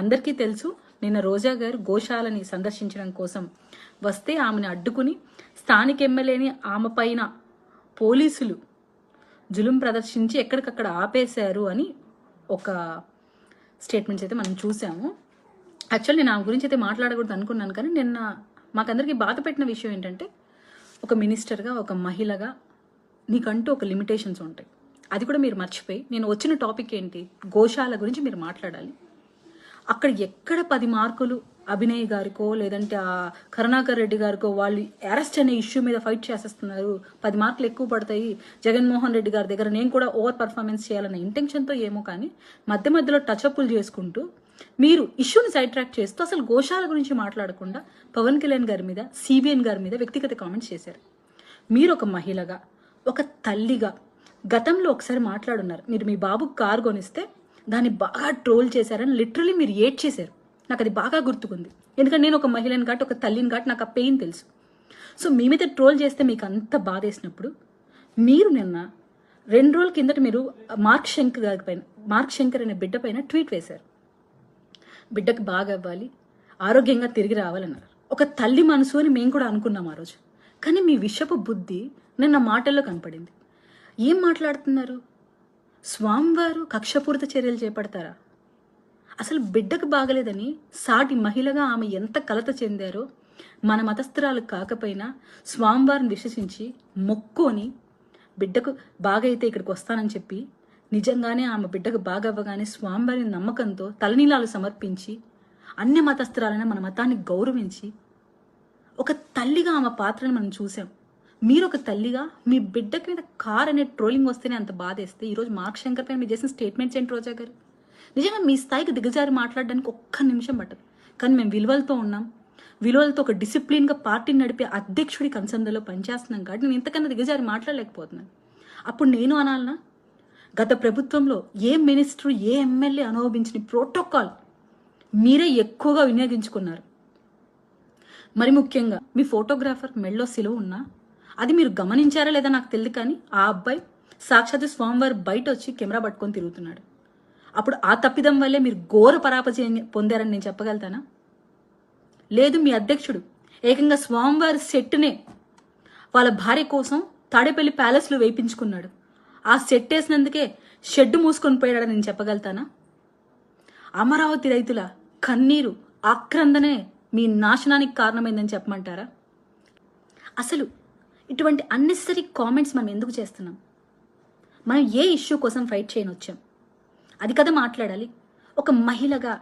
అందరికీ తెలుసు, నిన్న రోజా గారు గోశాలని సందర్శించడం కోసం వస్తే ఆమెను అడ్డుకుని స్థానిక ఎమ్మెల్యేని ఆమె పైన పోలీసులు జులుం ప్రదర్శించి ఎక్కడికక్కడ ఆపేశారు అని ఒక స్టేట్మెంట్స్ అయితే మనం చూసాము. యాక్చువల్లీ నేను ఆమె గురించి అయితే మాట్లాడకూడదు అనుకున్నాను, కానీ నిన్న మాకందరికీ బాధ పెట్టిన విషయం ఏంటంటే, ఒక మినిస్టర్గా, ఒక మహిళగా నీకంటూ ఒక లిమిటేషన్స్ ఉంటాయి. అది కూడా మీరు మర్చిపోయి, నేను వచ్చిన టాపిక్ ఏంటి, గోశాల గురించి మీరు మాట్లాడాలి. అక్కడ ఎక్కడ 10 మార్కులు అభినయ్ గారికో లేదంటే ఆ కరుణాకర్ రెడ్డి గారికో వాళ్ళు అరెస్ట్ అనే ఇష్యూ మీద ఫైట్ చేసేస్తున్నారు, 10 మార్కులు ఎక్కువ పడతాయి జగన్మోహన్ రెడ్డి గారి దగ్గర, నేను కూడా ఓవర్ పర్ఫార్మెన్స్ చేయాలన్న ఇంటెన్షన్తో ఏమో కానీ మధ్య మధ్యలో టచ్అప్లు చేసుకుంటూ మీరు ఇష్యూని సైడ్ ట్రాక్ చేస్తూ అసలు గోశాల గురించి మాట్లాడకుండా పవన్ కళ్యాణ్ గారి మీద, సిబిఎన్ గారి మీద వ్యక్తిగత కామెంట్స్ చేశారు. మీరు ఒక మహిళగా, ఒక తల్లిగా గతంలో ఒకసారి మాట్లాడున్నారు. మీరు మీ బాబుకు కారు కొనిస్తే దాన్ని బాగా ట్రోల్ చేశారని లిటరలీ మీరు ఏడ్ చేశారు. నాకు అది బాగా గుర్తుకుంది, ఎందుకంటే నేను ఒక మహిళని కాబట్టి, ఒక తల్లిని కాబట్టి నాకు ఆ పెయిన్ తెలుసు. సో మీ మీద ట్రోల్ చేస్తే మీకు అంత బాధ వేసినప్పుడు మీరు నిన్న 2 రోజుల కిందట మీరు మార్క్ శంకర్ అనే బిడ్డ పైన ట్వీట్ వేశారు. బిడ్డకు బాగా అవ్వాలి, ఆరోగ్యంగా తిరిగి రావాలన్నారు. ఒక తల్లి మనసు అని మేము కూడా అనుకున్నాం ఆ రోజు. కానీ మీ విషపు బుద్ధి నిన్న మాటల్లో కనపడింది. ఏం మాట్లాడుతున్నారు? స్వామివారు కక్షపూరిత చర్యలు చేపడతారా? అసలు బిడ్డకు బాగలేదని సాటి మహిళగా ఆమె ఎంత కలత చెందారో, మన మతస్థురాలు కాకపోయినా స్వామివారిని విశ్వసించి మొక్కుని బిడ్డకు బాగైతే ఇక్కడికి వస్తానని చెప్పి నిజంగానే ఆమె బిడ్డకు బాగా అవ్వగానే స్వామివారిని నమ్మకంతో తలనీలాలు సమర్పించి అన్ని మతస్థురాలైన మన మతాన్ని గౌరవించి ఒక తల్లిగా ఆమె పాత్రను మనం చూసాం. మీరు ఒక తల్లిగా మీ బిడ్డకి మీద కార్ అనే ట్రోలింగ్ వస్తేనే అంత బాధేస్తే ఈరోజు మార్క్ శంకర్ పైన మీరు చేసిన స్టేట్మెంట్స్ ఏంటి రోజా గారు? నిజంగా మీ స్థాయికి దిగజారి మాట్లాడడానికి ఒక్క నిమిషం పట్టదు. కానీ మేము విలువలతో ఉన్నాం, విలువలతో ఒక డిసిప్లిన్గా పార్టీని నడిపే అధ్యక్షుడి కన్సర్న్లో పనిచేస్తున్నాం కాబట్టి నేను ఇంతకన్నా దిగజారి మాట్లాడలేకపోతున్నాను. అప్పుడు నేను అనాలనా, గత ప్రభుత్వంలో ఏ మినిస్టర్, ఏ ఎమ్మెల్యే అనుభవించిన ప్రోటోకాల్ మీరే ఎక్కువగా వినియోగించుకున్నారు. మరి ముఖ్యంగా మీ ఫోటోగ్రాఫర్ మెళ్ళో సిలువ ఉన్నా అది మీరు గమనించారా లేదా నాకు తెలియదు, కానీ ఆ అబ్బాయి సాక్షాత్ స్వామివారి బయట వచ్చి కెమెరా పట్టుకొని తిరుగుతున్నాడు. అప్పుడు ఆ తప్పిదం వల్లే మీరు ఘోర పరాపజయం పొందారని నేను చెప్పగలుగుతానా? లేదు, మీ అధ్యక్షుడు ఏకంగా స్వామివారి సెట్నే వాళ్ళ భార్య కోసం తాడేపల్లి ప్యాలెస్లో వేయించుకున్నాడు. ఆ సెట్ వేసినందుకే షెడ్ మూసుకొని పోయాడని నేను చెప్పగలుగుతానా? అమరావతి రైతుల కన్నీరు, ఆక్రందనే మీ నాశనానికి కారణమైందని చెప్పమంటారా? అసలు ఇటువంటి అన్నెసరీ కామెంట్స్ మనం ఎందుకు చేస్తున్నాం? మనం ఏ ఇష్యూ కోసం ఫైట్ చేయని వచ్చాం, అది కదా మాట్లాడాలి. ఒక మహిళగా